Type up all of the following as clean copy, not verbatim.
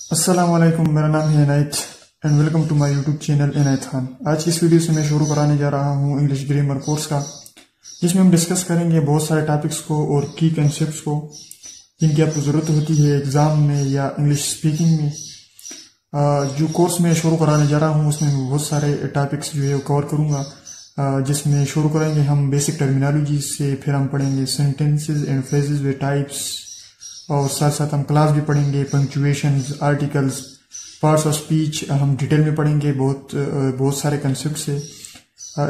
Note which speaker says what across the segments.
Speaker 1: अस्सलाम वालेकुम, मेरा नाम है Inayat and welcome to my YouTube channel Inayat Khan. आज की इस वीडियो से मैं शुरू कराने जा रहा हूँ इंग्लिश ग्रामर कोर्स का, जिसमें हम डिस्कस करेंगे बहुत सारे टॉपिक्स को और की कंसेप्ट्स को जिनकी आपको ज़रूरत होती है एग्ज़ाम में या इंग्लिश स्पीकिंग में। जो कोर्स मैं शुरू कराने जा रहा हूँ उसमें मैं बहुत सारे टॉपिक्स जो है वो कवर करूँगा, जिसमें शुरू करेंगे हम बेसिक टर्मिनोलॉजी से, फिर हम पढ़ेंगे sentences and phrases with types, और साथ साथ हम क्लास भी पढ़ेंगे, punctuations, articles, parts of speech हम डिटेल में पढ़ेंगे। बहुत सारे कंसेप्ट है।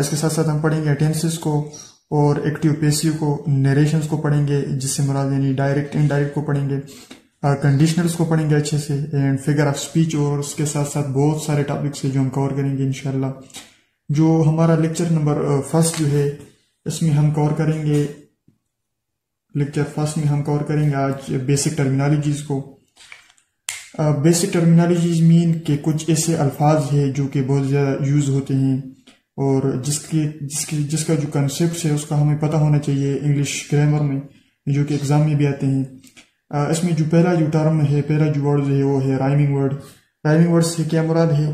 Speaker 1: इसके साथ साथ हम पढ़ेंगे टेंसेस को और एक्टिव पैसिव को, नरेशंस को पढ़ेंगे जिससे मुराद यानी डायरेक्ट इनडायरेक्ट को पढ़ेंगे, कंडीशनल्स को पढ़ेंगे अच्छे से, एंड फिगर ऑफ स्पीच। और उसके साथ साथ बहुत सारे टॉपिक्स है जो हम कवर करेंगे इंशाल्लाह। जो हमारा लेक्चर नंबर फर्स्ट जो है इसमें हम कवर करेंगे, लेक्चर फर्स्ट में हम कवर करेंगे आज बेसिक टर्मिनोलॉजीज को। बेसिक टर्मिनोलॉजीज मीन के कुछ ऐसे अल्फाज है जो कि बहुत ज़्यादा यूज़ होते हैं और जिसका जो कंसेप्ट है उसका हमें पता होना चाहिए इंग्लिश ग्रामर में, जो कि एग्जाम में भी आते हैं। इसमें जो पहला जो टर्म है, पहला जो वर्ड है वो है राइमिंग वर्ड। राइमिंग वर्ड से क्या मुराद है?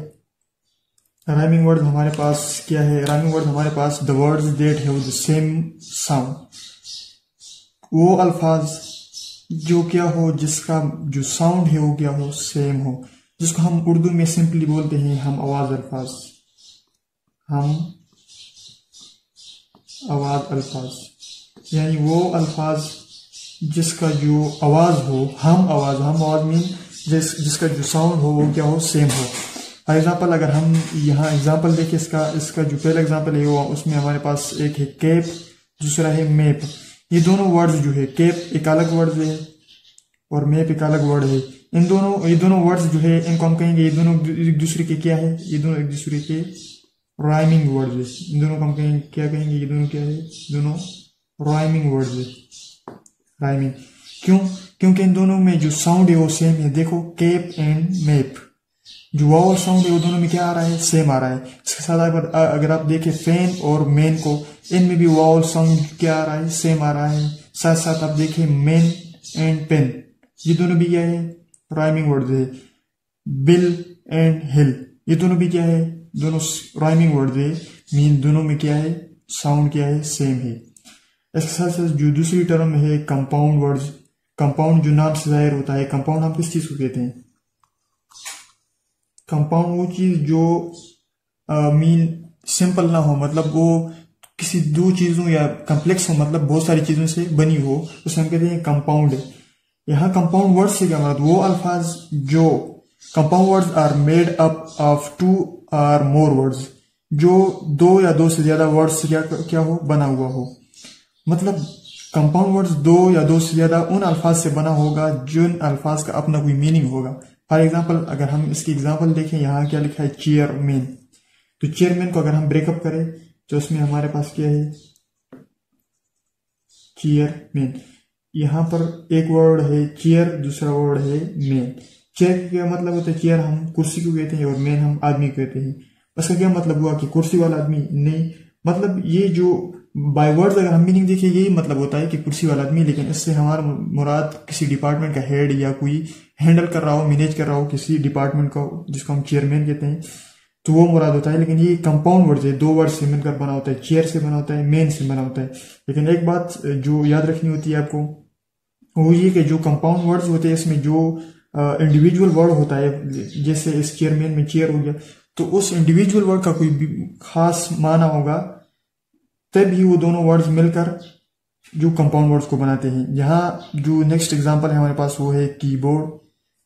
Speaker 1: राइमिंग वर्ड हमारे पास क्या है? राइमिंग वर्ड हमारे पास the words that have the same sound, वो अल्फाज जो क्या हो, जिसका जो साउंड है वो क्या हो, सेम हो, जिसको हम उर्दू में सिंपली बोलते हैं हम आवाज अल्फाज। हम आवाज अल्फाज यानी वो अल्फाज जिसका जो आवाज हो, हम आवाज मीन जिसका जो साउंड हो वो क्या हो, सेम हो। फॉर एग्जाम्पल अगर हम यहाँ एग्जाम्पल देखें, इसका जो पहला एग्जाम्पल है वो, उसमें हमारे पास एक है कैप, दूसरा है मैप। ये दोनों वर्ड्स जो है, कैप एक अलग वर्ड है और मैप एक अलग वर्ड है। ये दोनों वर्ड्स जो है इनको हम कहेंगे, ये दोनों एक दूसरे के क्या है, ये दोनों एक दूसरे के राइमिंग वर्ड्स है। इन दोनों को हम कहेंगे, क्या कहेंगे, ये दोनों क्या है, दोनों राइमिंग वर्ड्स है। राइमिंग क्यों? क्योंकि इन दोनों में जो साउंड है वो सेम है। देखो कैप एंड मैप, जो वावल साउंड है वो दोनों में क्या आ रहा है, सेम आ रहा है। इसके साथ अगर आप देखें फैन और मैन को, इनमें भी वावल साउंड क्या आ रहा है, सेम आ रहा है। साथ साथ आप देखें मैन एंड पेन, ये दोनों भी क्या है, राइमिंग वर्ड है। बिल एंड हिल, ये दोनों भी क्या है, दोनों राइमिंग वर्ड है। मीन दोनों में क्या है, साउंड क्या है, सेम है। इसके साथ साथ जो दूसरी टर्म है कंपाउंड वर्ड्स। कंपाउंड जो नाम से जाहिर होता है, कंपाउंड हम किस चीज को कहते हैं? कंपाउंड वो चीज जो मीन सिंपल ना हो, मतलब वो किसी दो चीजों या कॉम्प्लेक्स हो, मतलब बहुत सारी चीजों से बनी हो, उसे हम कहते हैं कंपाउंड। यहाँ कंपाउंड वर्ड से क्या मतलब, वो अल्फाज जो compound words are made up of two or more words, जो दो या दो से ज्यादा वर्ड्स से क्या हो, बना हुआ हो। मतलब कंपाउंड वर्ड्स दो या दो से ज्यादा उन अल्फाज से बना होगा जिन अल्फाज का अपना कोई मीनिंग होगा। फॉर एग्जाम्पल अगर हम इसकी एग्जाम्पल देखें, यहाँ क्या लिखा है, चेयरमैन। तो चेयरमैन को अगर हम ब्रेकअप करें तो उसमें हमारे पास क्या है, चेयरमैन। यहाँ पर एक वर्ड है चेयर, दूसरा वर्ड है मैन। चेयर का क्या मतलब होता है? चेयर हम कुर्सी को कहते हैं और मैन हम आदमी को कहते हैं। उसका क्या मतलब हुआ कि कुर्सी वाला आदमी नहीं, मतलब ये जो बाय वर्ड्स अगर हम मीनिंग देखें यही मतलब होता है कि कुर्सी वाला आदमी, लेकिन इससे हमारा मुराद किसी डिपार्टमेंट का हेड या कोई हैंडल कर रहा हो, मैनेज कर रहा हो किसी डिपार्टमेंट का, जिसको हम चेयरमैन कहते हैं, तो वो मुराद होता है। लेकिन ये कंपाउंड वर्ड है, दो वर्ड से मिलकर बना होता है, चेयर से बना होता है, मैन से बना होता है। लेकिन एक बात जो याद रखनी होती है आपको, वो ये कि जो कंपाउंड वर्ड्स होते हैं इसमें जो इंडिविजुअल वर्ड होता है, जैसे इस चेयरमैन में चेयर हो गया, तो उस इंडिविजुअल वर्ड का कोई खास माना होगा, तभी वो दोनों वर्ड्स मिलकर जो कंपाउंड वर्ड्स को बनाते हैं। यहाँ जो नेक्स्ट एग्जांपल है हमारे पास वो है कीबोर्ड,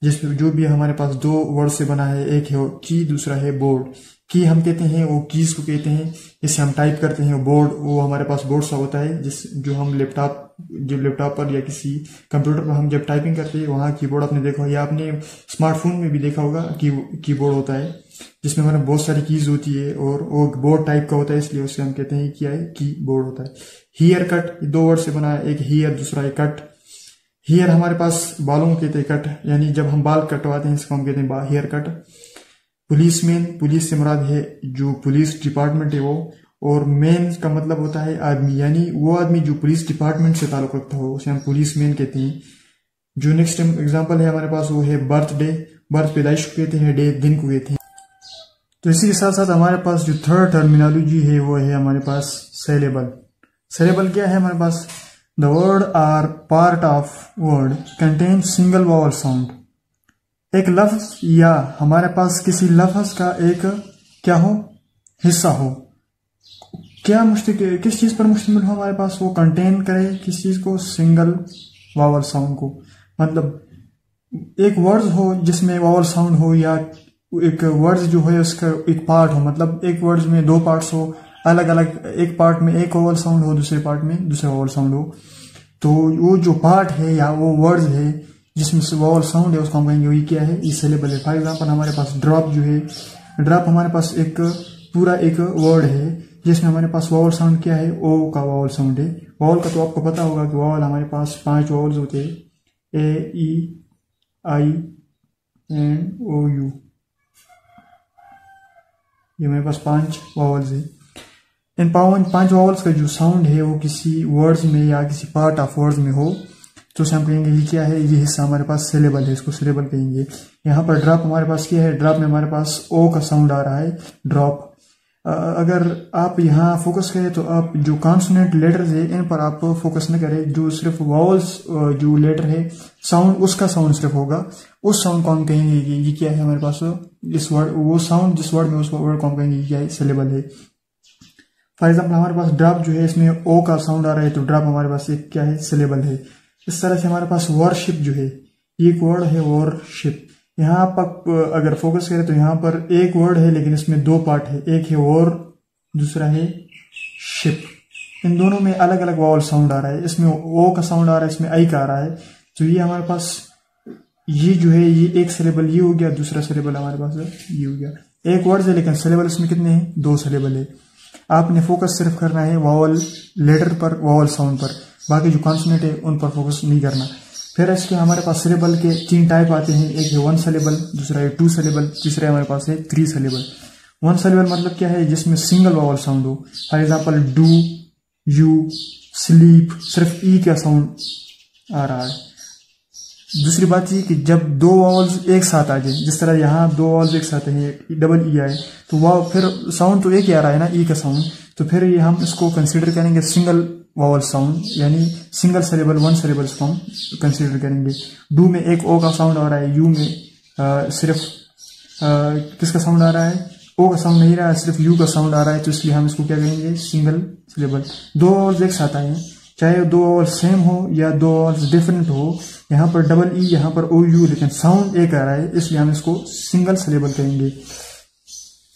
Speaker 1: जिसमें जो भी हमारे पास दो वर्ड से बना है, एक है की, दूसरा है बोर्ड। की हम कहते हैं, वो कीज को कहते हैं जिससे हम टाइप करते हैं। बोर्ड वो हमारे पास बोर्ड सा होता है जो हम लैपटॉप पर या किसी कंप्यूटर पर हम जब टाइपिंग करते हैं वहाँ कीबोर्ड आपने देखा, या आपने स्मार्टफोन में भी देखा होगा कीबोर्ड होता है जिसमें हमारे बहुत सारी कीज होती है और वो बोर्ड टाइप का होता है, इसलिए उसे हम कहते हैं क्या है, कीबोर्ड होता है। हेयर कट दो वर्ड से बना है, एक हेयर दूसरा है कट। हेयर हमारे पास बालों को कहते हैं कट, यानी जब हम बाल कटवाते हैं इसको हम कहते हैं हेयर कट। पुलिसमैन, पुलिस से मुराद है जो पुलिस डिपार्टमेंट है वो, और मैन का मतलब होता है आदमी, यानी वो आदमी जो पुलिस डिपार्टमेंट से ताल्लुक रखता हो उसे हम पुलिसमैन कहते हैं। जो नेक्स्ट एग्जांपल है हमारे पास वो है बर्थडे। बर्थ पैदाइश को कहते हैं, डेथ दिन को कहते हैं। तो इसी के साथ साथ हमारे पास जो थर्ड टर्मिनोलॉजी है वो है हमारे पास सिलेबल। सिलेबल क्या है हमारे पास? The word are part of word contain single vowel sound. एक लफ्ज या हमारे पास किसी लफ्ज का एक क्या हो, हिस्सा हो, क्या किस चीज पर मुश्तमिल हो हमारे पास, वो कंटेन करे किस चीज को, सिंगल वावल साउंड को। मतलब एक वर्ड हो जिसमें वावल साउंड हो, या एक वर्ड जो है उसका एक पार्ट हो, मतलब एक वर्ड में दो पार्ट्स हो, अलग अलग, एक पार्ट में एक वावल साउंड हो, दूसरे पार्ट में दूसरा वावल साउंड हो। तो वो जो पार्ट है या वो वर्ड है जिसमें से वावल साउंड है उसको हम कहेंगे वही क्या है, ई सिलेबल है। फॉर एग्जांपल हमारे पास ड्रॉप जो है, ड्रॉप हमारे पास एक पूरा एक वर्ड है जिसमें हमारे पास वावल साउंड क्या है, ओ का वावल साउंड है। वावल का तो आपको पता होगा कि वावल हमारे पास 5 वावल्स होते हैं, ए, ई, आई, एन, ओ, यू। ये मेरे पास 5 वावल्स है। इन 5 वावल्स का जो साउंड है वो किसी वर्ड्स में या किसी पार्ट ऑफ वर्ड्स में हो तो उसे हम कहेंगे ये क्या है, ये हिस्सा हमारे पास सिलेबल है, इसको सिलेबल कहेंगे। यहाँ पर ड्रॉप हमारे पास क्या है, ड्रॉप में हमारे पास ओ का साउंड आ रहा है, ड्रॉप। अगर आप यहाँ फोकस करें तो आप जो कॉन्सोनेंट लेटर्स है इन पर आप फोकस न करें, जो सिर्फ वावल्स जो लेटर है साउंड उसका साउंड सिर्फ होगा, उस साउंड को हम कहेंगे कि ये क्या है हमारे पास, इस वर्ड वो साउंड जिस वर्ड में उस वर्ड को हम कहेंगे ये क्या है, सिलेबल है। फॉर एग्जाम्पल हमारे पास ड्रॉप जो है इसमें ओ का साउंड आ रहा है तो ड्रॉप हमारे पास एक क्या है, सिलेबल है। इस तरह से हमारे पास वर्शिप जो है, एक वर्ड है वर्शिप। यहाँ पर अगर फोकस करें तो यहाँ पर एक वर्ड है लेकिन इसमें 2 पार्ट है, एक है और दूसरा है शिप। इन दोनों में अलग अलग वावल साउंड आ रहा है, इसमें ओ का साउंड आ रहा है, इसमें आई का आ रहा है। तो ये हमारे पास ये जो है ये एक सिलेबल ये हो गया, दूसरा सिलेबल हमारे पास ये हो गया। एक वर्ड है लेकिन सिलेबल इसमें कितने हैं, 2 सिलेबल है। आपने फोकस सिर्फ करना है वावल लेटर पर, वावल साउंड पर, बाकी जो कॉन्सोनेंट है उन पर फोकस नहीं करना। फिर इसके हमारे पास सिलेबल के 3 टाइप आते हैं, एक है 1 सिलेबल, दूसरा है 2 सिलेबल, तीसरा हमारे पास है 3 सिलेबल। 1 सिलेबल मतलब क्या है, जिसमें सिंगल वावल साउंड हो। For example do, you, sleep, सिर्फ ई का साउंड आ रहा है। दूसरी बात ये कि जब 2 वावल्स एक साथ आ जाए, जिस तरह यहाँ 2 वावल्स एक साथ हैं, डबल ई आए तो वह फिर साउंड तो एक ही आ रहा है ना, ई का साउंड, तो फिर ये हम इसको कंसीडर करेंगे सिंगल वावल साउंड, यानी सिंगल सिलेबल 1 सिलेबल को हम कंसीडर करेंगे। डू में एक ओ का साउंड आ रहा है, यू में सिर्फ किसका साउंड आ रहा है, ओ का साउंड नहीं रहा है, सिर्फ यू का साउंड आ रहा है, तो इसलिए हम इसको क्या कहेंगे, सिंगल सिलेबल। 2 वावल्स एक साथ आए हैं, चाहे 2 वावल्स सेम हो या 2 वावल्स डिफरेंट हो, यहाँ पर डबल ई, यहाँ पर ओ यू, लेकिन साउंड एक आ रहा है, इसलिए हम इसको सिंगल सिलेबल कहेंगे।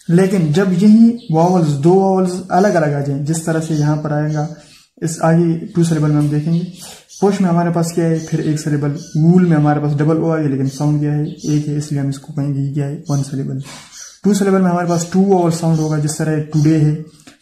Speaker 1: लेकिन जब यही वावल्स 2 वावल्स अलग अलग आ जाए, जिस तरह से यहाँ पर आएगा, इस आगे 2 सिलेबल में हम देखेंगे। पोश में हमारे पास क्या है, फिर 1 सिलेबल। वूल में हमारे पास डबल ओ आ गया लेकिन साउंड क्या है, एक है, इसलिए हम इसको कहेंगे क्या है, 1 सिलेबल। 2 सिलेबल में हमारे पास 2 वावल साउंड होगा, जिस तरह टुडे है,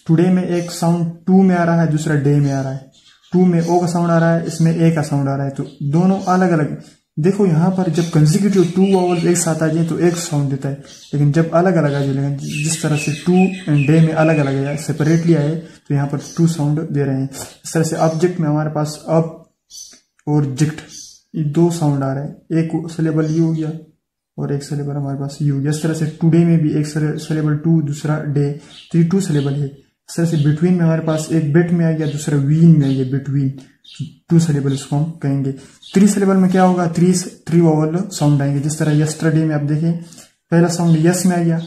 Speaker 1: टुडे में एक साउंड 2 में आ रहा है, दूसरा डे में आ रहा है। 2 में ओ का साउंड आ रहा है, इसमें ए का साउंड आ रहा है, तो दोनों अलग अलग। देखो यहाँ पर जब कंसेक्यूटिव 2 वावल्स एक साथ आ जाए तो एक साउंड देता है, लेकिन जब अलग अलग आ जाए, लेकिन जिस तरह से 2 एंड डे में अलग अलग आया, सेपरेटली आए, तो यहाँ पर 2 साउंड दे रहे हैं। इस तरह से ऑब्जेक्ट में हमारे पास अब और जिक्ट, ये 2 साउंड आ रहे हैं, एक सिलेबल यू हो गया और एक सिलेबल हमारे पास यू हो गया। इस तरह से टुडे में भी एक सिलेबल 2, दूसरा डे, तो ये 2 सिलेबल है। इस तरह से बिटवीन में हमारे पास एक बेट में आ गया, दूसरा वीन में आ गया, बिटवीन, 2 सिलेबल इसको हम कहेंगे। 3 सिलेबल में क्या होगा, 3 वावल साउंड आएंगे, जिस तरह यस्टरडे में आप देखें, पहला साउंड यस में आ गया,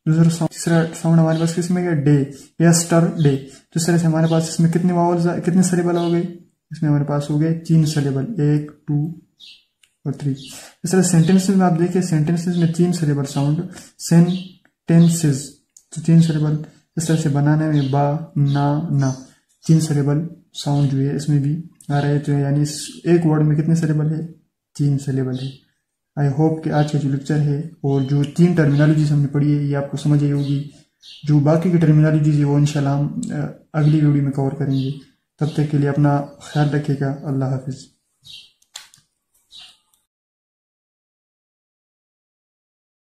Speaker 1: दूसरा साउंड, तीसरा साउंड हमारे पास किस में गया, डे, यस्टरडे। तो इस तरह से हमारे पास इसमें कितने वावल्स, कितने सिलेबल हो गए, इसमें हमारे पास हो गए 3 सिलेबल, 1, 2 और 3। इस तरह सेंटेंसेस में आप देखिए, सेंटेंसेस में 3 सिलेबल साउंड, सेंटेंसेस, तो 3 सिलेबल। इस तरह से बनाने में बा, ना 3 सिलेबल साउंड जो है इसमें भी आ रहे, तो यानी एक वर्ड में कितने सिलेबल है, 3 सिलेबल है। आई होप कि आज का जो लेक्चर है और जो 3 टर्मिनोलॉजीज हमने पढ़ी है ये आपको समझ आई होगी। जो बाकी की टर्मिनोलॉजीज है वो इंशाल्लाह हम अगली वीडियो में कवर करेंगे। तब तक के लिए अपना ख्याल रखिएगा। अल्लाह हाफिज़।